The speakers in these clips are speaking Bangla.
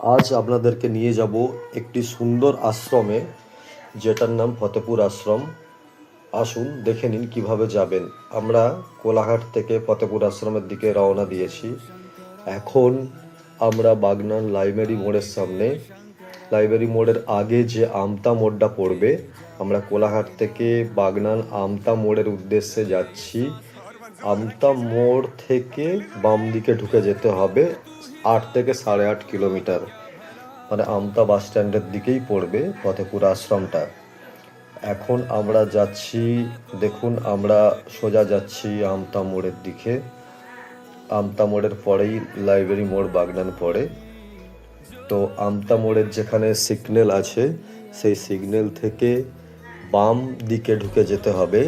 আজ আপনাদেরকে নিয়ে যাব একটি সুন্দর আশ্রমে, যেটার নাম ফতেপুর আশ্রম। আসুন দেখে নিন কিভাবে যাবেন। আমরা কোলাঘাট থেকে ফতেপুর আশ্রমের দিকে রওনা দিয়েছি। এখন আমরা বাগনান লাইব্রেরি মোড়ের সামনে, লাইব্রেরি মোড়ের আগে যে আমতা মোড়টা পড়বে, আমরা কোলাঘাট থেকে বাগনান আমতা মোড়ের উদ্দেশ্যে যাচ্ছি। আমতা মোড় থেকে বাম দিকে ঢুকে যেতে হবে 8 থেকে 8.5 কিলোমিটার, মানে আমতা বাস স্ট্যান্ডের দিকেই পড়বে ফতেপুর আশ্রমটা। এখন আমরা যাচ্ছি, দেখুন আমরা সোজা যাচ্ছি আমতা মোড়ের দিকে। আমতা মোড়ের পরেই লাইব্রেরি মোড় বাগনান পড়ে। তো আমতা মোড়ের যেখানে সিগন্যাল আছে, সেই সিগন্যাল থেকে বাম দিকে ঢুকে যেতে হবে।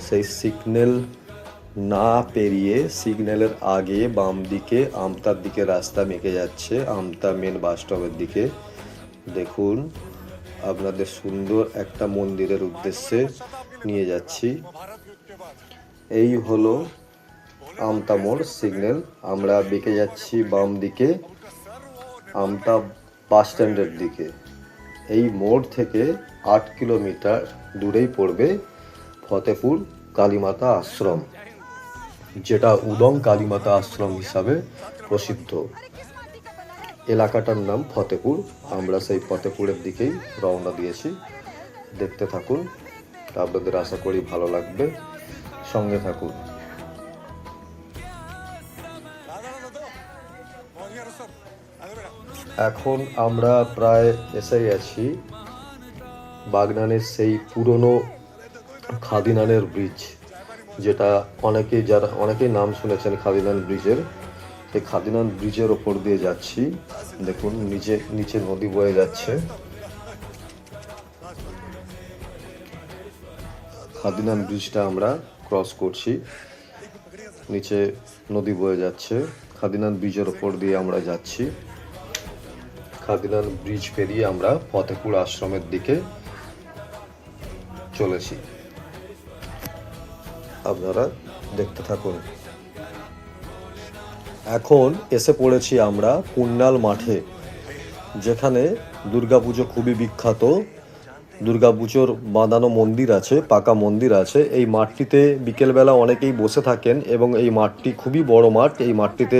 সেই সিগন্যাল না পেরিয়ে সিগন্যালের আগে বাম দিকে আমতার দিকে রাস্তা মেকে যাচ্ছে, আমতা মেন বাস স্টপের দিকে। দেখুন আপনাদের সুন্দর একটা মন্দিরের উদ্দেশ্যে নিয়ে যাচ্ছি। এই হলো আমতা মোড় সিগন্যাল। আমরা বেঁকে যাচ্ছি বাম দিকে আমতা বাস স্ট্যান্ডের দিকে। এই মোড় থেকে 8 কিলোমিটার দূরেই পড়বে ফতেপুর কালীমাতা আশ্রম, যেটা উদং কালীমাতা আশ্রম হিসাবে প্রসিদ্ধ। এলাকাটার নাম ফতেপুর। আমরা সেই ফতেপুরের দিকেই রওনা দিয়েছি। দেখতে থাকুন, আপনাদের আশা করি ভালো লাগবে, সঙ্গে থাকুন। এখন আমরা প্রায় এসে গেছি বাগনানের সেই পুরনো খাদিনানের ব্রিজ, যেটা অনেকেই নাম শুনেছেন খাদিনান ব্রিজের। এই খাদিনান ব্রিজের ওপর দিয়ে যাচ্ছি। দেখুন নিচে নদী বয়ে যাচ্ছে। খাদিনান ব্রিজটা আমরা ক্রস করছি, নিচে নদী বয়ে যাচ্ছে। খাদিনান ব্রিজের ওপর দিয়ে আমরা যাচ্ছি। খাদিনান ব্রিজ পেরিয়ে আমরা ফতেপুর আশ্রমের দিকে চলেছি। আপনারা দেখতে থাকুন। এখন এসে পড়েছি আমরা পুন্নাল মাঠে, যেখানে দুর্গাপুজো খুবই বিখ্যাত। দুর্গাপুজোর বাঁধানো মন্দির আছে, পাকা মন্দির আছে। এই মাঠটিতে বিকেলবেলা অনেকেই বসে থাকেন এবং এই মাঠটি খুবই বড় মাঠ। এই মাঠটিতে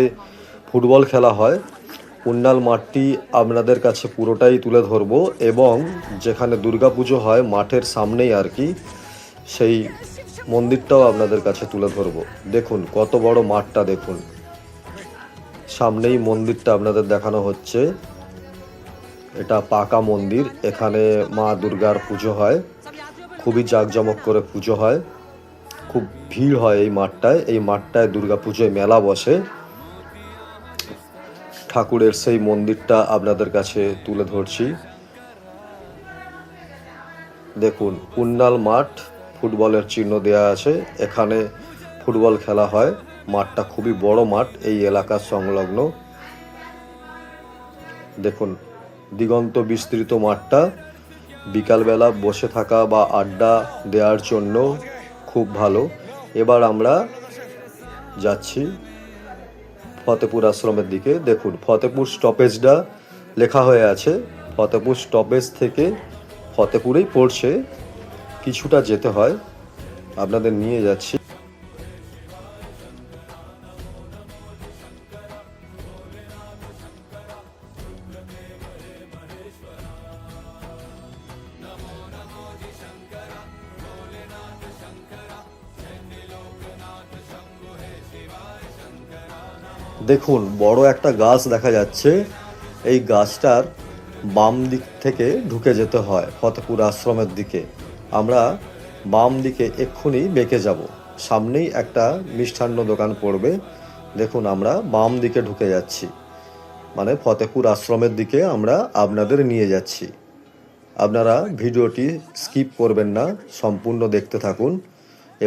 ফুটবল খেলা হয়। পুন্নাল মাঠটি আপনাদের কাছে পুরোটাই তুলে ধরবো, এবং যেখানে দুর্গাপুজো হয় মাঠের সামনেই আর কি, সেই মন্দিরটাও আপনাদের কাছে তুলে ধরবো। দেখুন কত বড় মাঠটা, দেখুন সামনেই মন্দিরটা আপনাদের দেখানো হচ্ছে। এটা পাকা মন্দির। এখানে মা দুর্গার পুজো হয়, খুবই জাঁকজমক করে পুজো হয়, খুব ভিড় হয় এই মাঠটায়। এই মাঠটায় দুর্গা পুজোয় মেলা বসে। ঠাকুরের সেই মন্দিরটা আপনাদের কাছে তুলে ধরছি। দেখুন পুন্নাল মাঠ, ফুটবলের চিহ্ন দেয়া আছে। এখানে ফুটবল খেলা হয়। মাঠটা খুবই বড় মাঠ, এই এলাকার সংলগ্ন। দেখুন দিগন্ত বিস্তৃত মাঠটা। বিকালবেলা বসে থাকা বা আড্ডা দেওয়ার জন্য খুব ভালো। এবার আমরা যাচ্ছি ফতেপুর আশ্রমের দিকে। দেখুন ফতেপুর স্টপেজটা লেখা হয়ে আছে। ফতেপুর স্টপেজ থেকে ফতেপুরেই পড়ছে, কিছুটা যেতে হয়। আপনাদের নিয়ে যাচ্ছি। দেখুন বড় একটা গাছ দেখা যাচ্ছে। এই গাছটার বাম দিক থেকে ঢুকে যেতে হয় ফতেপুর আশ্রমের দিকে। আমরা বাম দিকে এক্ষুনি বেঁকে যাব। সামনেই একটা মিষ্টান্ন দোকান পড়বে। দেখুন আমরা বাম দিকে ঢুকে যাচ্ছি, মানে ফতেপুর আশ্রমের দিকে আমরা আপনাদের নিয়ে যাচ্ছি। আপনারা ভিডিওটি স্কিপ করবেন না, সম্পূর্ণ দেখতে থাকুন,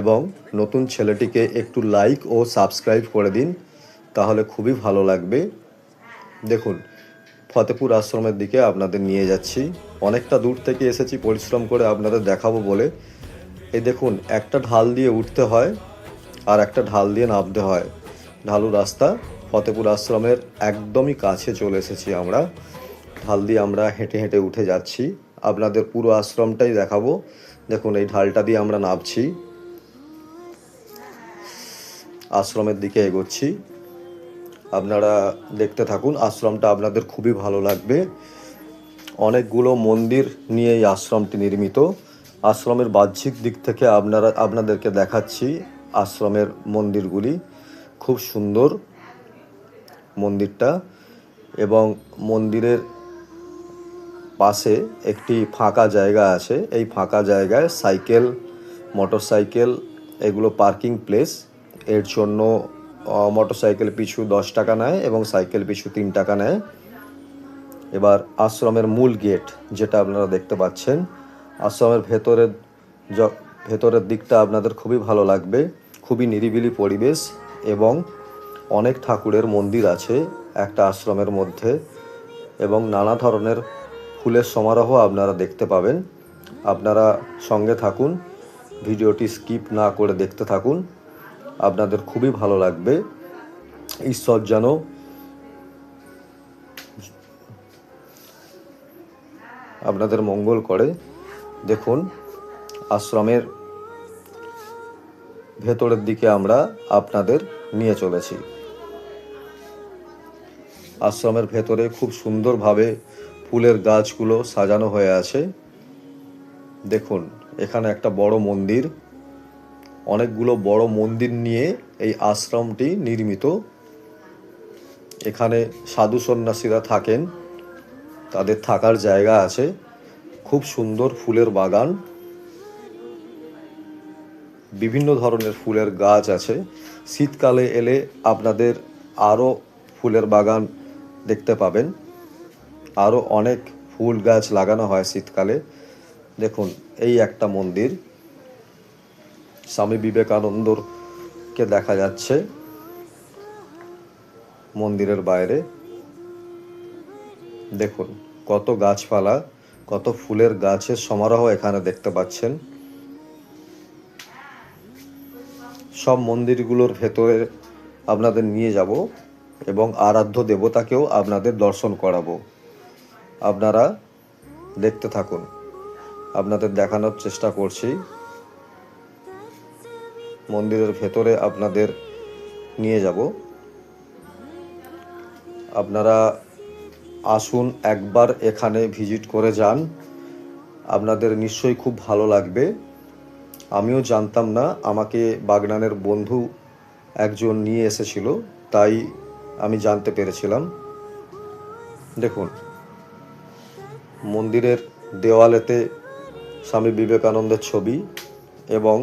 এবং নতুন ছেলেটিকে একটু লাইক ও সাবস্ক্রাইব করে দিন, তাহলে খুবই ভালো লাগবে। দেখুন ফতেপুর আশ্রমের দিকে আপনাদের নিয়ে যাচ্ছি। অনেকটা দূর থেকে এসেছি পরিশ্রম করে আপনাদের দেখাবো বলে। এই দেখুন একটা ঢাল দিয়ে উঠতে হয় আর একটা ঢাল দিয়ে নামতে হয়। ঢালু রাস্তা, ফতেপুর আশ্রমের একদমই কাছে চলে এসেছি আমরা। ঢাল দিয়ে আমরা হেঁটে হেঁটে উঠে যাচ্ছি, আপনাদের পুরো আশ্রমটাই দেখাবো। দেখুন এই ঢালটা দিয়ে আমরা নামছি, আশ্রমের দিকে এগোচ্ছি। আপনারা দেখতে থাকুন, আশ্রমটা আপনাদের খুবই ভালো লাগবে। অনেকগুলো মন্দির নিয়ে এই আশ্রমটি নির্মিত। আশ্রমের বাহ্যিক দিক থেকে আপনাদেরকে দেখাচ্ছি আশ্রমের মন্দিরগুলি। খুব সুন্দর মন্দিরটা, এবং মন্দিরের পাশে একটি ফাঁকা জায়গা আছে। এই ফাঁকা জায়গায় সাইকেল, মোটরসাইকেল এগুলো পার্কিং প্লেস। এর জন্য মোটরসাইকেল পিছু 10 টাকা নেয় এবং সাইকেল পিছু 3 টাকা নেয়। এবার আশ্রমের মূল গেট যেটা আপনারা দেখতে পাচ্ছেন, আশ্রমের ভেতরের দিকটা আপনাদের খুবই ভালো লাগবে। খুবই নিরিবিলি পরিবেশ এবং অনেক ঠাকুরের মন্দির আছে একটা আশ্রমের মধ্যে, এবং নানা ধরনের ফুলের সমারোহ আপনারা দেখতে পাবেন। আপনারা সঙ্গে থাকুন, ভিডিওটি স্কিপ না করে দেখতে থাকুন, আপনাদের খুবই ভালো লাগবে। ঈশ্বর যেন আপনাদের মঙ্গল করে। দেখুন আশ্রমের ভেতরের দিকে আমরা আপনাদের নিয়ে চলেছি। আশ্রমের ভেতরে খুব সুন্দরভাবে ফুলের গাছগুলো সাজানো হয়ে আছে। দেখুন এখানে একটা বড় মন্দির, অনেকগুলো বড় মন্দির নিয়ে এই আশ্রমটি নির্মিত। এখানে সাধু সন্ন্যাসীরা থাকেন, তাদের থাকার জায়গা আছে। খুব সুন্দর ফুলের বাগান, বিভিন্ন ধরনের ফুলের গাছ আছে। শীতকালে এলে আপনাদের আরও ফুলের বাগান দেখতে পাবেন, আরও অনেক ফুল গাছ লাগানো হয় শীতকালে। দেখুন এই একটা মন্দির, স্বামী বিবেকানন্দকে দেখা যাচ্ছে মন্দিরের বাইরে। দেখুন কত গাছপালা, কত ফুলের গাছের সমারোহ এখানে দেখতে পাচ্ছেন। সব মন্দিরগুলোর ভেতরে আপনাদের নিয়ে যাব এবং আরাধ্য দেবতাকেও আপনাদের দর্শন করাবো। আপনারা দেখতে থাকুন, আপনাদের দেখানোর চেষ্টা করছি। মন্দিরের ভেতরে আপনাদের নিয়ে যাব। আপনারা আসুন, একবার এখানে ভিজিট করে যান, আপনাদের নিশ্চয়ই খুব ভালো লাগবে। আমিও জানতাম না, আমাকে বাগনানের বন্ধু একজন নিয়ে এসেছিল, তাই আমি জানতে পেরেছিলাম। দেখুন মন্দিরের দেওয়ালেতে স্বামী বিবেকানন্দের ছবি এবং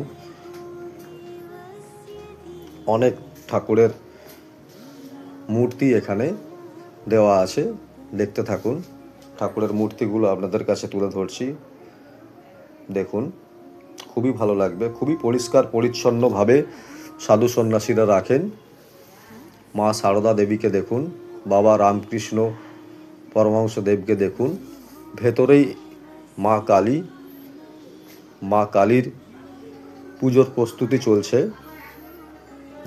অনেক ঠাকুরের মূর্তি এখানে দেওয়া আছে। দেখতে থাকুন, ঠাকুরের মূর্তিগুলো আপনাদের কাছে তুলে ধরছি। দেখুন খুবই ভালো লাগবে, খুবই পরিষ্কার পরিচ্ছন্নভাবে সাধু সন্ন্যাসীরা রাখেন। মা সারদা দেবীকে দেখুন, বাবা রামকৃষ্ণ পরমহংস দেবকে দেখুন। ভেতরেই মা কালীর পুজোর প্রস্তুতি চলছে।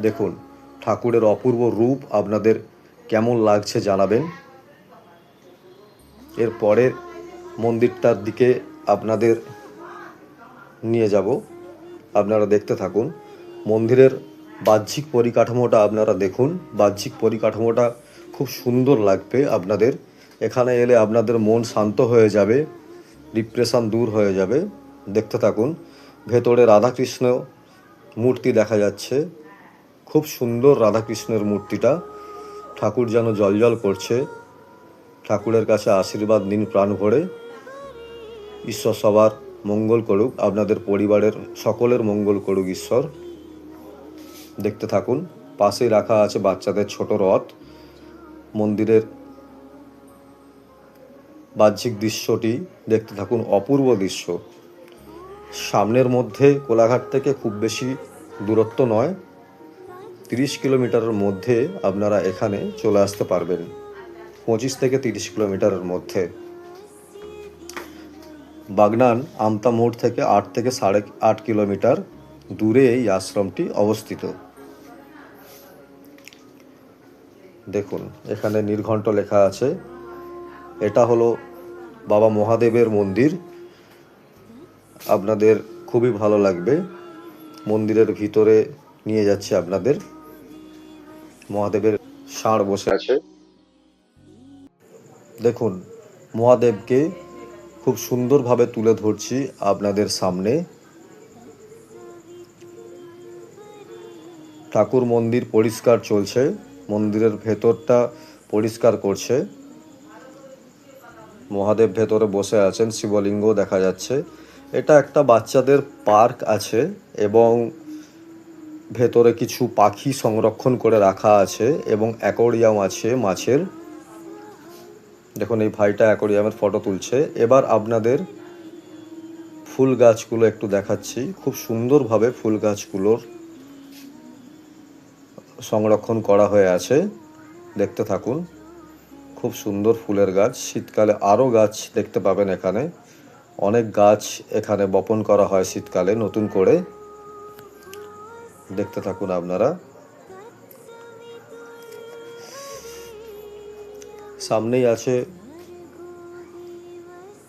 দেখুন ঠাকুরের অপূর্ব রূপ আপনাদের কেমন লাগছে জানাবেন। এর পরের মন্দিরটার দিকে আপনাদের নিয়ে যাব, আপনারা দেখতে থাকুন। মন্দিরের বাহ্যিক পরিকাঠামোটা আপনারা দেখুন, বাহ্যিক পরিকাঠামোটা খুব সুন্দর লাগবে আপনাদের। এখানে এলে আপনাদের মন শান্ত হয়ে যাবে, ডিপ্রেশন দূর হয়ে যাবে। দেখতে থাকুন, ভেতরে রাধাকৃষ্ণ মূর্তি দেখা যাচ্ছে, খুব সুন্দর রাধাকৃষ্ণের মূর্তিটা। ঠাকুর যেন জ্বলজ্বল করছে। ঠাকুরের কাছে আশীর্বাদ নিন প্রাণ ভরে। ঈশ্বর সবার মঙ্গল করুক, আপনাদের পরিবারের সকলের মঙ্গল করুক ঈশ্বর। দেখতে থাকুন, পাশেই রাখা আছে বাচ্চাদের ছোট রথ। মন্দিরের বাহ্যিক দৃশ্যটি দেখতে থাকুন, অপূর্ব দৃশ্য। সামনের মধ্যে কোলাঘাট থেকে খুব বেশি দূরত্ব নয়, 30 কিলোমিটারের মধ্যে আপনারা এখানে চলে আসতে পারবেন। 25 থেকে 30 কিলোমিটারের মধ্যে। বাগনান আমতা মোড় থেকে 8 থেকে 8.5 কিলোমিটার দূরে এই আশ্রমটি অবস্থিত। দেখুন এখানে নীলঘণ্ট লেখা আছে। এটা হলো বাবা মহাদেবের মন্দির। আপনাদের খুবই ভালো লাগবে। মন্দিরের ভিতরে নিয়ে যাচ্ছে আপনাদের। মহাদেবের ষাঁড় বসে আছে। দেখুন মহাদেবকে খুব সুন্দরভাবে তুলে ধরছি আপনাদের সামনে। ঠাকুর মন্দির পরিষ্কার চলছে, মন্দিরের ভেতরটা পরিষ্কার করছে। মহাদেব ভেতরে বসে আছেন, শিবলিঙ্গ দেখা যাচ্ছে। এটা একটা বাচ্চাদের পার্ক আছে এবং ভেতরে কিছু পাখি সংরক্ষণ করে রাখা আছে এবং অ্যাকোরিয়াম আছে মাছের। দেখুন এই ভাইটা অ্যাকোরিয়ামের ফটো তুলছে। এবার আপনাদের ফুল গাছগুলো একটু দেখাচ্ছি। খুব সুন্দরভাবে ফুল গাছগুলোর সংরক্ষণ করা হয়ে আছে, দেখতে থাকুন। খুব সুন্দর ফুলের গাছ। শীতকালে আরও গাছ দেখতে পাবেন এখানে। অনেক গাছ এখানে বপন করা হয় শীতকালে নতুন করে। দেখতে থাকুন আপনারা। সামনেই আছে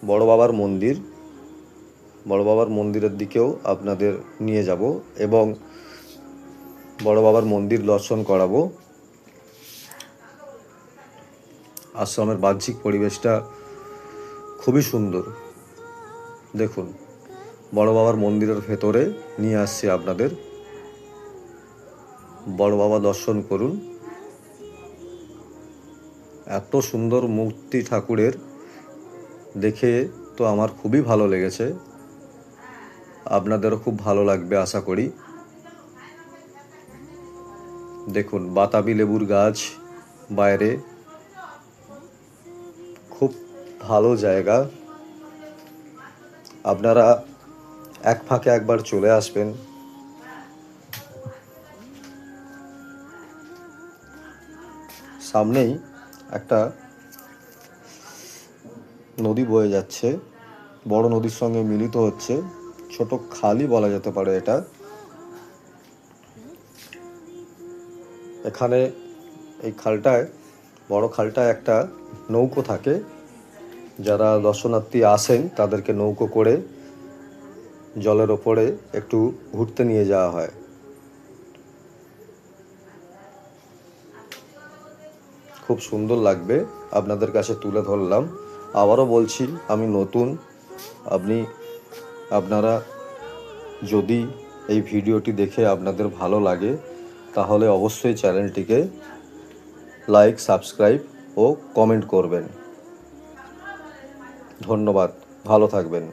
বড় বাবার মন্দির। বড় বাবার মন্দিরের দিকেও আপনাদের নিয়ে যাব এবং বড় বাবার মন্দির দর্শন করাবো। আশ্রমের বাহ্যিক পরিবেশটা খুবই সুন্দর। দেখুন বড় বাবার মন্দিরের ভেতরে নিয়ে আসছি আপনাদের। বড় বাবা দর্শন করুন। এত সুন্দর মূর্তি ঠাকুরের, দেখে তো আমার খুবই ভালো লেগেছে। আপনাদেরও খুব ভালো লাগবে আশা করি। দেখুন বাতাবি লেবুর গাছ বাইরে। খুব ভালো জায়গা। আপনারা এক ফাঁকে একবার চলে আসবেন। সামনেই একটা নদী বয়ে যাচ্ছে, বড় নদীর সঙ্গে মিলিত হচ্ছে। ছোট খালই বলা যেতে পারে এটা। এখানে এই খালটায়, বড় খালটায় একটা নৌকো থাকে। যারা দর্শনার্থী আসেন তাদেরকে নৌকো করে জলের ওপরে একটু ঘুরতে নিয়ে যাওয়া হয়। খুব সুন্দর লাগবে, আপনাদের কাছে তুলে ধরলাম। আবারও বলছি আমি নতুন। আপনারা যদি এই ভিডিওটি দেখে আপনাদের ভালো লাগে তাহলে অবশ্যই চ্যানেলটিকে লাইক, সাবস্ক্রাইব ও কমেন্ট করবেন। ধন্যবাদ, ভালো থাকবেন।